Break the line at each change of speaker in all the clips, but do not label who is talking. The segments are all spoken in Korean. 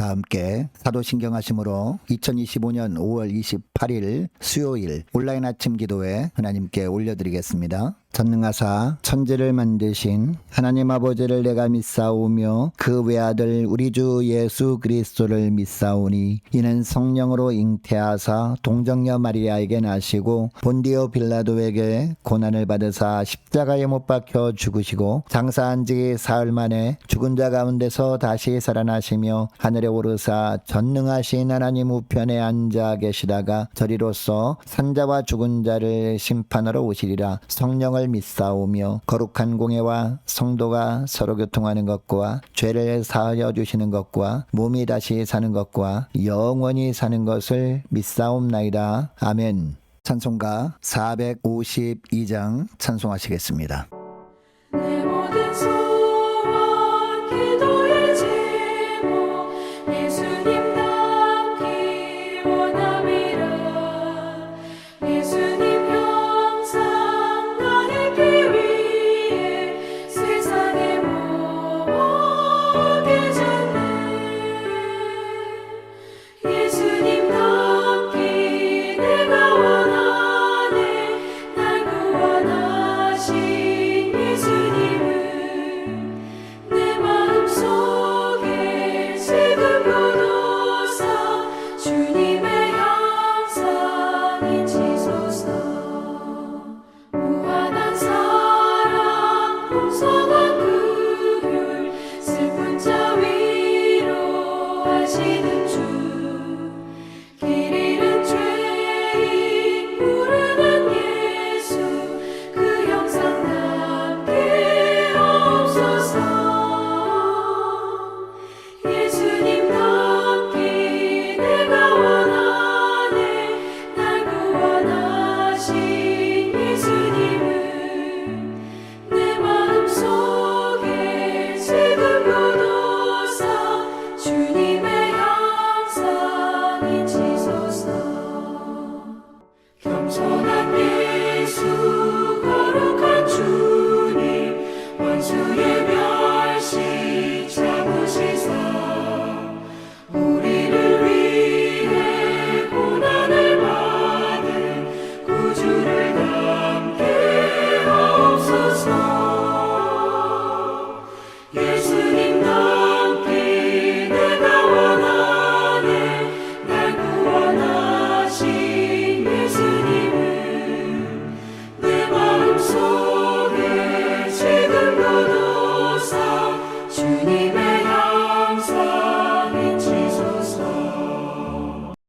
다 함께 사도신경하심으로 2025년 5월 28일 수요일 온라인 아침 기도회 하나님께 올려드리겠습니다. 전능하사 천지를 만드신 하나님 아버지를 내가 믿사오며 그 외아들 우리 주 예수 그리스도를 믿사오니 이는 성령으로 잉태하사 동정녀 마리아에게 나시고 본디오 빌라도에게 고난을 받으사 십자가에 못 박혀 죽으시고 장사한 지 사흘 만에 죽은 자 가운데서 다시 살아나시며 하늘에 오르사 전능하신 하나님 우편에 앉아 계시다가 저리로서 산자와 죽은 자를 심판하러 오시리라. 성령을 믿사오며 거룩한 공예와 성도가 서로 교통하는 것과 죄를 사하여 주시는 것과 몸이 다시 사는 것과 영원히 사는 것을 믿사옵나이다. 아멘. 찬송가 452장 찬송하시겠습니다.
내 모든 소원 기도의 제목 예수님 닮기 원함이라. 예수님 형상 나를 피 위해 세상에 모게 졌네. 예수님 닮기 내가 원하네. 날 구원하신 예수님은 내 마음속에 지금부터 사 주님의 형상이지소서. 무한한 사랑 풍성한 긍휼 슬픈 자 위로하시는 주. 길 잃은 죄인 부르는 예수 그 형상 닮게 없소서. 예수님 닮기 내가 원하네. 날 구원하신 예수님은 내 마음속에 지금부터 사 주님의 형상이지소서. 겸손한 예수 거룩한 주님 원수의 멸시 참으시사 우리를 위해 고난을 받은 구주를 닮게 없소서. 예수님 닮기 내가 원하네. 날 구원하신 예수님은 내 마음속에 지금부터 사 주님의 형상이지소서.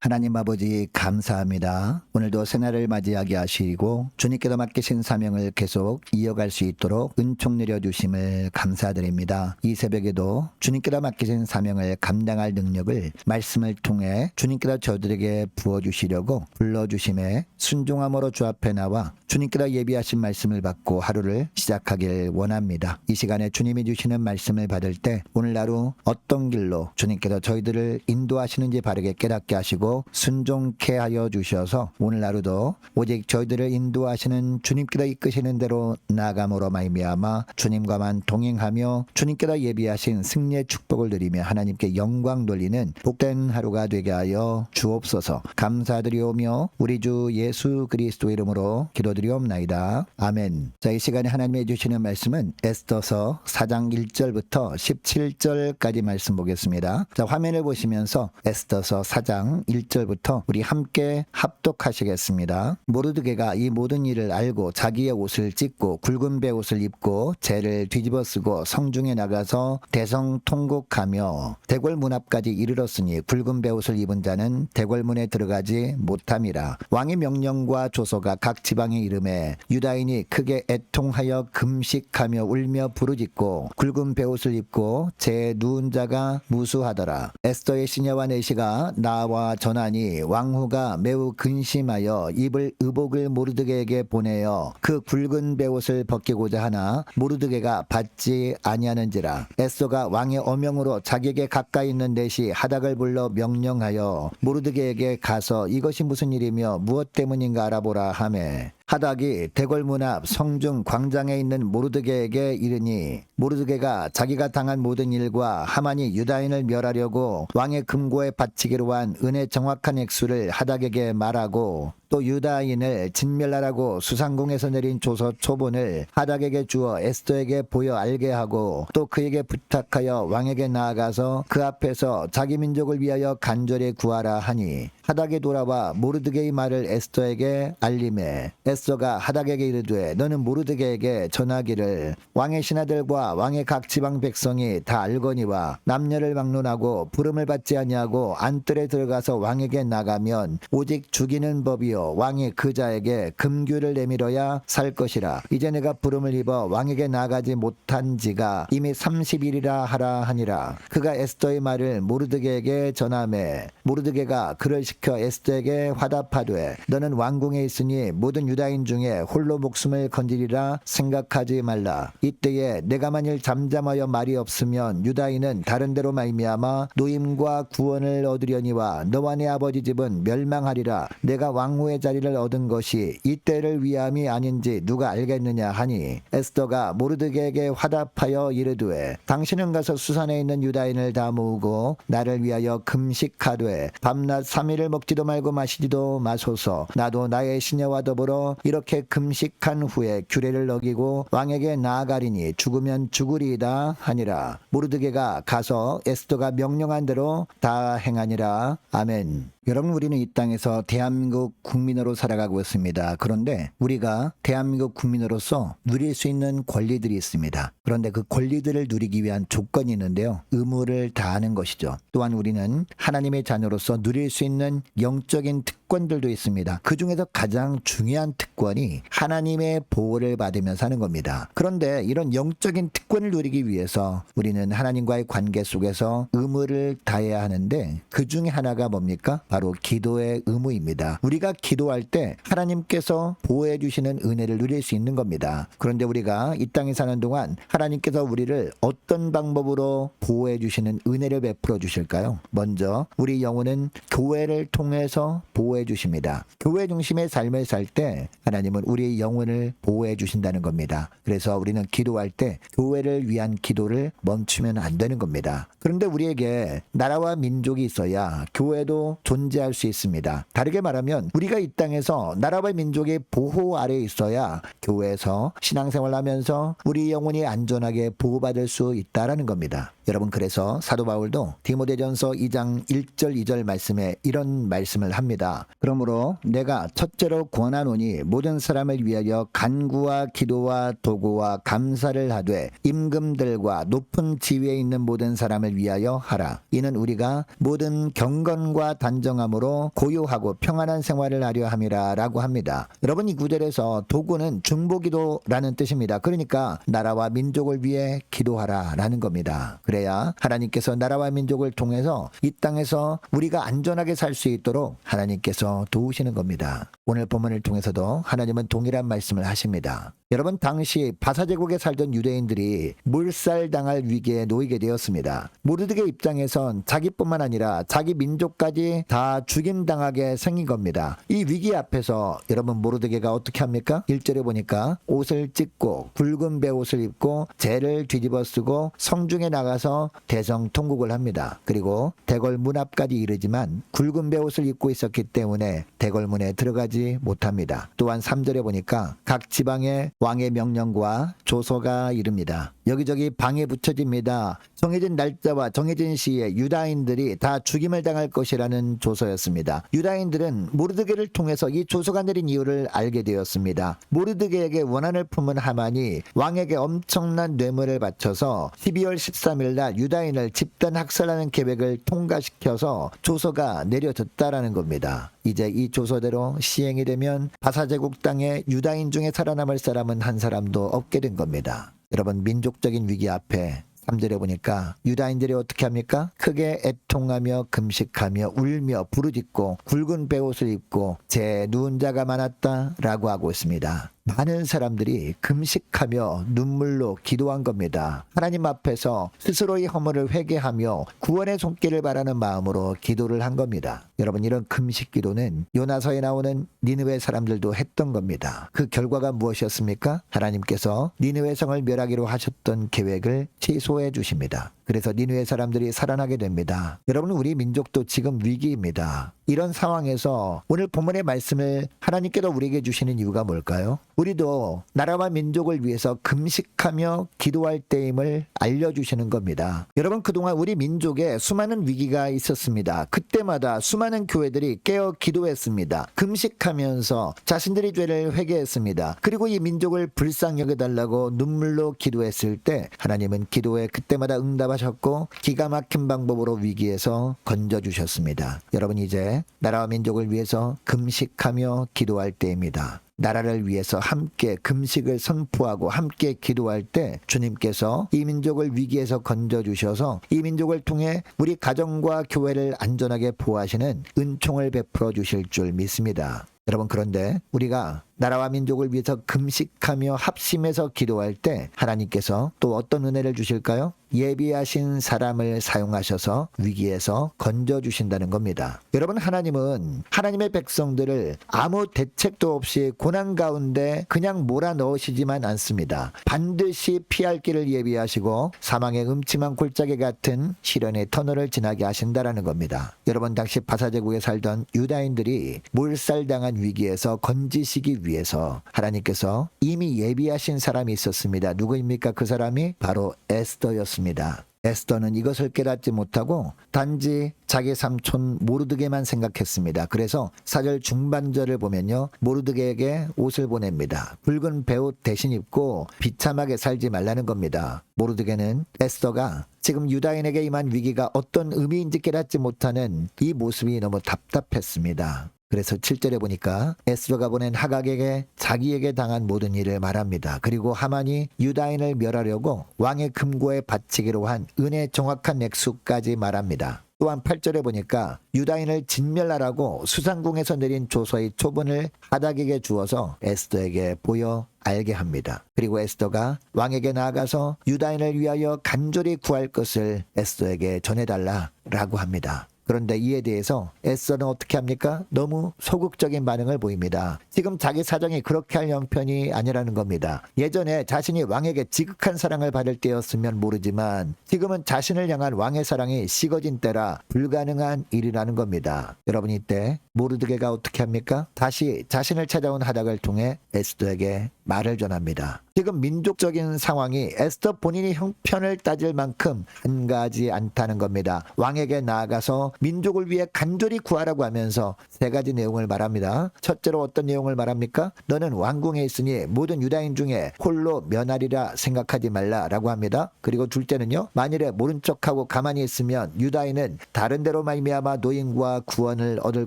하나님 아버지 감사합니다. 오늘도 새날을 맞이하게 하시고 주님께서 맡기신 사명을 계속 이어갈 수 있도록 은총 내려주심을 감사드립니다. 이 새벽에도 주님께서 맡기신 사명을 감당할 능력을 말씀을 통해 주님께서 저들에게 부어주시려고 불러주심에 순종함으로 주 앞에 나와 주님께서 예비하신 말씀을 받고 하루를 시작하길 원합니다. 이 시간에 주님이 주시는 말씀을 받을 때 오늘 하루 어떤 길로 주님께서 저희들을 인도하시는지 바르게 깨닫게 하시고 순종케 하여 주셔서 오늘 하루도 오직 저희들을 인도하시는 주님께서 이끄시는 대로 나아감으로 말미암아 주님과만 동행하며 주님께서 예비하신 승리의 축복을 누리며 하나님께 영광 돌리는 복된 하루가 되게 하여 주옵소서. 감사드리오며 우리 주 예수 그리스도 이름으로 기도드리옵나이다. 아멘. 자, 이 시간에 하나님이 주시는 말씀은 에스더서 4장 1절부터 17절까지 말씀 보겠습니다. 자, 화면을 보시면서 에스더서 4장 1절부터 우리 함께 합독하시겠습니다. 모르드게가 이 모든 일을 알고 자기의 옷을 찢고 굵은 베옷을 입고 재를 뒤집어 쓰고 성중에 나가서 대성통곡하며 대궐문 앞까지 이르렀으니 굵은 베옷을 입은 자는 대궐문에 들어가지 못함이라. 왕의 명령과 조서가 각 지방에 이름에 유다인이 크게 애통하여 금식하며 울며 부르짖고 굵은 베옷을 입고 재 누운 자가 무수하더라. 에스더의 시녀와 내시가 나와 전하니 왕후가 매우 근심하여 입을 의복을 모르드게에게 보내어 그 굵은 베옷을 벗기고자 하나 모르드게가 받지 아니하는지라. 에스더가 왕의 어명으로 자기에게 가까이 있는 내시 하닥을 불러 명령하여 모르드게에게 가서 이것이 무슨 일이며 무엇 때문인가 알아보라 하매 하닥이 대궐문 앞 성중 광장에 있는 모르드게에게 이르니 모르드게가 자기가 당한 모든 일과 하만이 유다인을 멸하려고 왕의 금고에 바치기로 한 은의 정확한 액수를 하닥에게 말하고 또 유다인을 진멸하라고 수상궁에서 내린 조서 초본을 하닥에게 주어 에스더에게 보여 알게 하고 또 그에게 부탁하여 왕에게 나아가서 그 앞에서 자기 민족을 위하여 간절히 구하라 하니 하닥이 돌아와 모르드게의 말을 에스더에게 알림해 에스더가 하닥에게 이르되 너는 모르드게에게 전하기를 왕의 신하들과 왕의 각 지방 백성이 다 알거니와 남녀를 막론하고 부름을 받지 아니하고 안뜰에 들어가서 왕에게 나가면 오직 죽이는 법이요 왕이 그 자에게 금규를 내밀어야 살 것이라. 이제 내가 부름을 입어 왕에게 나가지 못한 지가 이미 30일이라 하라 하니라. 그가 에스더의 말을 모르드게에게 전하매 모르드게가 그를 시켜 에스더에게 화답하되 너는 왕궁에 있으니 모든 유다인 중에 홀로 목숨을 건지리라 생각하지 말라. 이때에 내가 만일 잠잠하여 말이 없으면 유다인은 다른 데로 말미암아 노임과 구원을 얻으려니와 너와 내 아버지 집은 멸망하리라. 내가 왕후의 자리를 얻은 것이 이때를 위함이 아닌지 누가 알겠느냐 하니 에스더가 모르드게에게 화답하여 이르되 당신은 가서 수산에 있는 유다인을 다 모으고 나를 위하여 금식하되 밤낮 3일을 먹지도 말고 마시지도 마소서. 나도 나의 시녀와 더불어 이렇게 금식한 후에 규례를 어기고 왕에게 나아가리니 죽으면 죽으리이다 하니라. 모르드게가 가서 에스더가 명령한 대로 다 행하니라. 아멘. 여러분, 우리는 이 땅에서 대한민국 국민으로 살아가고 있습니다. 그런데 우리가 대한민국 국민으로서 누릴 수 있는 권리들이 있습니다. 그런데 그 권리들을 누리기 위한 조건이 있는데요. 의무를 다하는 것이죠. 또한 우리는 하나님의 자녀로서 누릴 수 있는 영적인 특권들도 있습니다. 그 중에서 가장 중요한 특권이 하나님의 보호를 받으며 사는 겁니다. 그런데 이런 영적인 특권을 누리기 위해서 우리는 하나님과의 관계 속에서 의무를 다해야 하는데 그 중에 하나가 뭡니까? 바로 기도의 의무입니다. 우리가 기도할 때 하나님께서 보호해 주시는 은혜를 누릴 수 있는 겁니다. 그런데 우리가 이 땅에 사는 동안 하나님께서 우리를 어떤 방법으로 보호해 주시는 은혜를 베풀어 주실까요? 먼저 우리 영혼은 교회를 통해서 보호해 주십니다. 교회 중심의 삶을 살 때 하나님은 우리의 영혼을 보호해 주신다는 겁니다. 그래서 우리는 기도할 때 교회를 위한 기도를 멈추면 안 되는 겁니다. 그런데 우리에게 나라와 민족이 있어야 교회도 존재할 수 있습니다. 다르게 말하면 우리가 이 땅에서 나라와 민족의 보호 아래에 있어야 교회에서 신앙생활하면서 우리 영혼이 안전하게 보호받을 수 있다라는 겁니다. 여러분, 그래서 사도 바울도 디모데전서 2장 1절 2절 말씀에 이런 말씀을 합니다. 그러므로 내가 첫째로 권하노니 모든 사람을 위하여 간구와 기도와 도구와 감사를 하되 임금들과 높은 지위에 있는 모든 사람을 위하여 하라. 이는 우리가 모든 경건과 단정함으로 고요하고 평안한 생활을 하려 함이라 라고 합니다. 여러분, 이 구절에서 도구는 중보기도라는 뜻입니다. 그러니까 나라와 민족을 위해 기도하라 라는 겁니다. 그래야 하나님께서 나라와 민족을 통해서 이 땅에서 우리가 안전하게 살 수 있도록 하나님께서 도우시는 겁니다. 오늘 본문을 통해서도 하나님은 동일한 말씀을 하십니다. 여러분, 당시 바사제국에 살던 유대인들이 몰살당할 위기에 놓이게 되었습니다. 모르드게 입장에선 자기뿐만 아니라 자기 민족까지 다 죽임당하게 생긴 겁니다. 이 위기 앞에서 여러분, 모르드게가 어떻게 합니까? 1절에 보니까 옷을 찢고 굵은 베옷을 입고 재를 뒤집어 쓰고 성중에 나가서 대성통곡을 합니다. 그리고 대궐 문 앞까지 이르지만 굵은 베옷을 입고 있었기 때문에 대궐문에 들어가지 못합니다. 또한 3절에 보니까 각 지방에 왕의 명령과 조서가 이릅니다. 여기저기 방에 붙여집니다. 정해진 날짜와 정해진 시에 유다인들이 다 죽임을 당할 것이라는 조서였습니다. 유다인들은 모르드게를 통해서 이 조서가 내린 이유를 알게 되었습니다. 모르드게에게 원한을 품은 하만이 왕에게 엄청난 뇌물을 바쳐서 12월 13일 날 유다인을 집단 학살하는 계획을 통과시켜서 조서가 내려졌다라는 겁니다. 이제 이 조서대로 시행이 되면 바사제국 땅에 유다인 중에 살아남을 사람은 한 사람도 없게 된 겁니다. 여러분, 민족적인 위기 앞에 3절에 보니까 유다인들이 어떻게 합니까? 크게 애통하며 금식하며 울며 부르짖고 굵은 베옷을 입고 제 누운 자가 많았다라고 하고 있습니다. 많은 사람들이 금식하며 눈물로 기도한 겁니다. 하나님 앞에서 스스로의 허물을 회개하며 구원의 손길을 바라는 마음으로 기도를 한 겁니다. 여러분, 이런 금식 기도는 요나서에 나오는 니느웨 사람들도 했던 겁니다. 그 결과가 무엇이었습니까? 하나님께서 니느웨 성을 멸하기로 하셨던 계획을 취소해 주십니다. 그래서 니느웨 사람들이 살아나게 됩니다. 여러분, 우리 민족도 지금 위기입니다. 이런 상황에서 오늘 본문의 말씀을 하나님께서 우리에게 주시는 이유가 뭘까요? 우리도 나라와 민족을 위해서 금식하며 기도할 때임을 알려주시는 겁니다. 여러분, 그동안 우리 민족에 수많은 위기가 있었습니다. 그때마다 수많은 교회들이 깨어 기도했습니다. 금식하면서 자신들의 죄를 회개했습니다. 그리고 이 민족을 불쌍히 여겨달라고 눈물로 기도했을 때 하나님은 기도에 그때마다 응답하셨고 기가 막힌 방법으로 위기에서 건져주셨습니다. 여러분, 이제 나라와 민족을 위해서 금식하며 기도할 때입니다. 나라를 위해서 함께 금식을 선포하고 함께 기도할 때 주님께서 이 민족을 위기에서 건져주셔서 이 민족을 통해 우리 가정과 교회를 안전하게 보호하시는 은총을 베풀어 주실 줄 믿습니다. 여러분, 그런데 우리가 나라와 민족을 위해서 금식하며 합심해서 기도할 때 하나님께서 또 어떤 은혜를 주실까요? 예비하신 사람을 사용하셔서 위기에서 건져주신다는 겁니다. 여러분, 하나님은 하나님의 백성들을 아무 대책도 없이 고난 가운데 그냥 몰아넣으시지만 않습니다. 반드시 피할 길을 예비하시고 사망의 음침한 골짜기 같은 시련의 터널을 지나게 하신다라는 겁니다. 여러분, 당시 바사제국에 살던 유다인들이 몰살당한 위기에서 건지시기 위해서 하나님께서 이미 예비하신 사람이 있었습니다. 누구입니까? 그 사람이 바로 에스더였습니다. 에스더는 이것을 깨닫지 못하고 단지 자기 삼촌 모르드게만 생각했습니다. 그래서 4절 중반절을 보면요, 모르드게에게 옷을 보냅니다. 붉은 베옷 대신 입고 비참하게 살지 말라는 겁니다. 모르드게는 에스더가 지금 유다인에게 임한 위기가 어떤 의미인지 깨닫지 못하는 이 모습이 너무 답답했습니다. 그래서 7절에 보니까 에스더가 보낸 하각에게 자기에게 당한 모든 일을 말합니다. 그리고 하만이 유다인을 멸하려고 왕의 금고에 바치기로 한 은의 정확한 액수까지 말합니다. 또한 8절에 보니까 유다인을 진멸하라고 수상궁에서 내린 조서의 초본을 하닥에게 주어서 에스더에게 보여 알게 합니다. 그리고 에스더가 왕에게 나아가서 유다인을 위하여 간절히 구할 것을 에스더에게 전해달라라고 합니다. 그런데 이에 대해서 에스더는 어떻게 합니까? 너무 소극적인 반응을 보입니다. 지금 자기 사정이 그렇게 할 형편이 아니라는 겁니다. 예전에 자신이 왕에게 지극한 사랑을 받을 때였으면 모르지만 지금은 자신을 향한 왕의 사랑이 식어진 때라 불가능한 일이라는 겁니다. 여러분, 이때 모르드게가 어떻게 합니까? 다시 자신을 찾아온 하닥을 통해 에스더에게 말을 전합니다. 지금 민족적인 상황이 에스더 본인이 형편을 따질 만큼 한가하지 않다는 겁니다. 왕에게 나아가서 민족을 위해 간절히 구하라고 하면서 3가지 내용을 말합니다. 첫째로 어떤 내용을 말합니까? 너는 왕궁에 있으니 모든 유다인 중에 홀로 면하리라 생각하지 말라라고 합니다. 그리고 둘째는요, 만일에 모른 척하고 가만히 있으면 유다인은 다른 데로 말미암아 노임과 구원을 얻을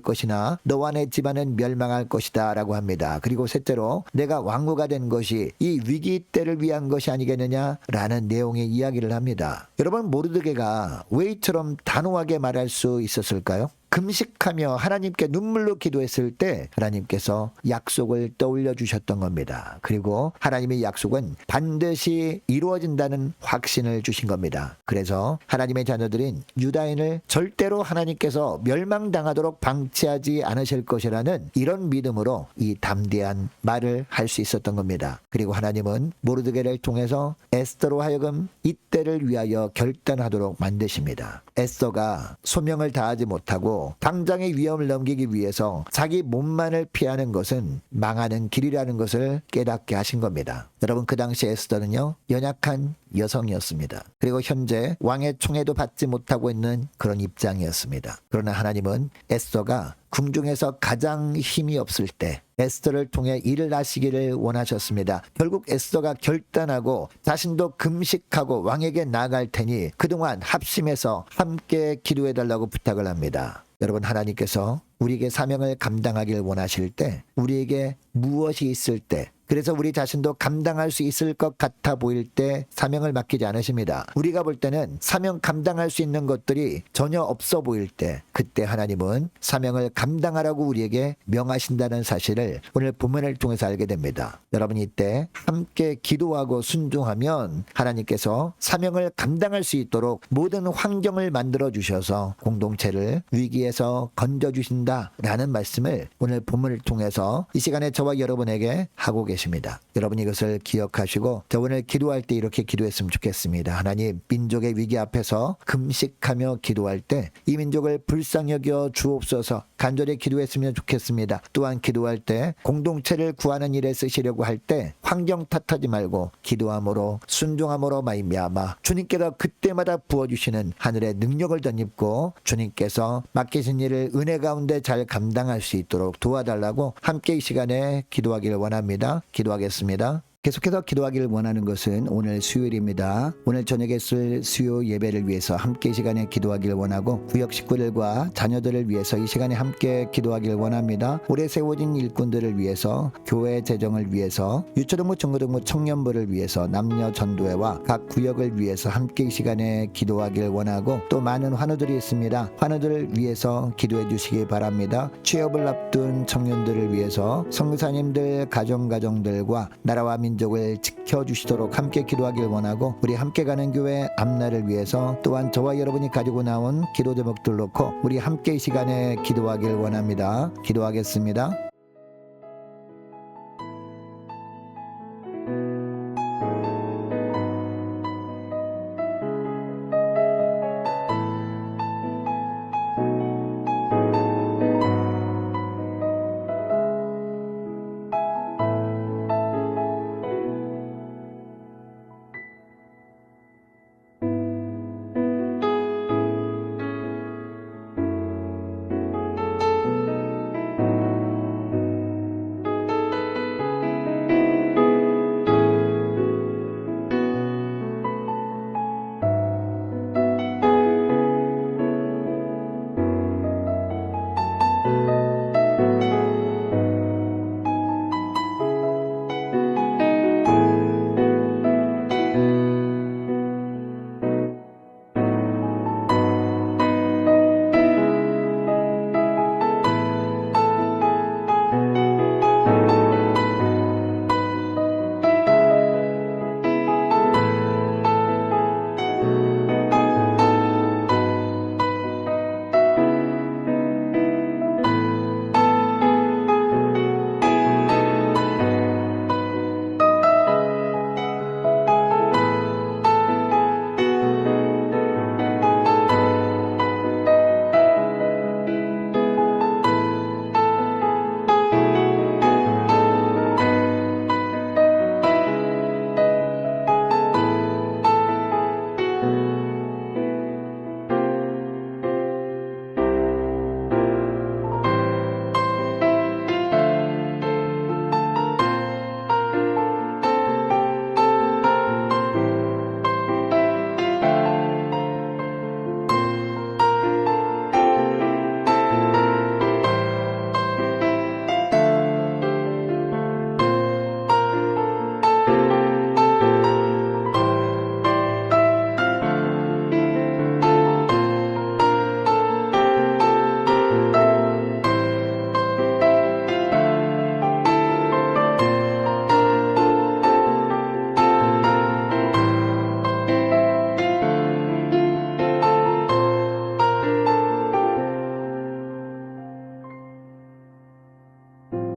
것이나 너와 내 집안은 멸망할 것이다 라고 합니다. 그리고 셋째로 내가 왕후가 된 것이 이 위기 때를 위한 것이 아니겠느냐라는 내용의 이야기를 합니다. 여러분, 모르드게가 왜 이처럼 단호하게 말할 수 있었을까요? 금식하며 하나님께 눈물로 기도했을 때 하나님께서 약속을 떠올려 주셨던 겁니다. 그리고 하나님의 약속은 반드시 이루어진다는 확신을 주신 겁니다. 그래서 하나님의 자녀들인 유다인을 절대로 하나님께서 멸망당하도록 방치하지 않으실 것이라는 이런 믿음으로 이 담대한 말을 할 수 있었던 겁니다. 그리고 하나님은 모르드게를 통해서 에스더로 하여금 이때를 위하여 결단하도록 만드십니다. 에스더가 소명을 다하지 못하고 당장의 위험을 넘기기 위해서 자기 몸만을 피하는 것은 망하는 길이라는 것을 깨닫게 하신 겁니다. 여러분, 그 당시 에스더는요, 연약한 여성이었습니다. 그리고 현재 왕의 총애도 받지 못하고 있는 그런 입장이었습니다. 그러나 하나님은 에스더가 궁중에서 가장 힘이 없을 때 에스더를 통해 일을 하시기를 원하셨습니다. 결국 에스더가 결단하고 자신도 금식하고 왕에게 나아갈 테니 그동안 합심해서 함께 기도해달라고 부탁을 합니다. 여러분, 하나님께서 우리에게 사명을 감당하길 원하실 때, 우리에게 무엇이 있을 때, 그래서 우리 자신도 감당할 수 있을 것 같아 보일 때 사명을 맡기지 않으십니다. 우리가 볼 때는 사명 감당할 수 있는 것들이 전혀 없어 보일 때, 그때 하나님은 사명을 감당하라고 우리에게 명하신다는 사실을 오늘 본문을 통해서 알게 됩니다. 여러분, 이때 함께 기도하고 순종하면 하나님께서 사명을 감당할 수 있도록 모든 환경을 만들어 주셔서 공동체를 위기에서 건져 주신다라는 말씀을 오늘 본문을 통해서 이 시간에 저와 여러분에게 하고 계십니다. 여러분, 이것을 기억하시고 저 오늘 기도할 때 이렇게 기도했으면 좋겠습니다. 하나님, 민족의 위기 앞에서 금식하며 기도할 때 이 민족을 불쌍히 여겨 주옵소서 간절히 기도했으면 좋겠습니다. 또한 기도할 때 공동체를 구하는 일에 쓰시려고 할 때 환경 탓하지 말고 기도함으로 순종함으로 말미암아 주님께서 그때마다 부어주시는 하늘의 능력을 덧입고 주님께서 맡기신 일을 은혜 가운데 잘 감당할 수 있도록 도와달라고 함께 이 시간에 기도하기를 원합니다. 기도하겠습니다. 계속해서 기도하기를 원하는 것은 오늘 수요일입니다. 오늘 저녁에 쓸 수요 예배를 위해서 함께 이 시간에 기도하기를 원하고 구역 식구들과 자녀들을 위해서 이 시간에 함께 기도하기를 원합니다. 올해 세워진 일꾼들을 위해서, 교회 재정을 위해서, 유초등부 중고등부 청년부를 위해서, 남녀 전도회와 각 구역을 위해서 함께 이 시간에 기도하기를 원하고 또 많은 환우들이 있습니다. 환우들을 위해서 기도해 주시기 바랍니다. 취업을 앞둔 청년들을 위해서 선교사님들 가정들과 나라와 민족을 지켜주시도록 함께 기도하길 원하고 우리 함께 가는 교회 앞날을 위해서 또한 저와 여러분이 가지고 나온 기도 제목들 놓고 우리 함께 이 시간에 기도하길 원합니다. 기도하겠습니다.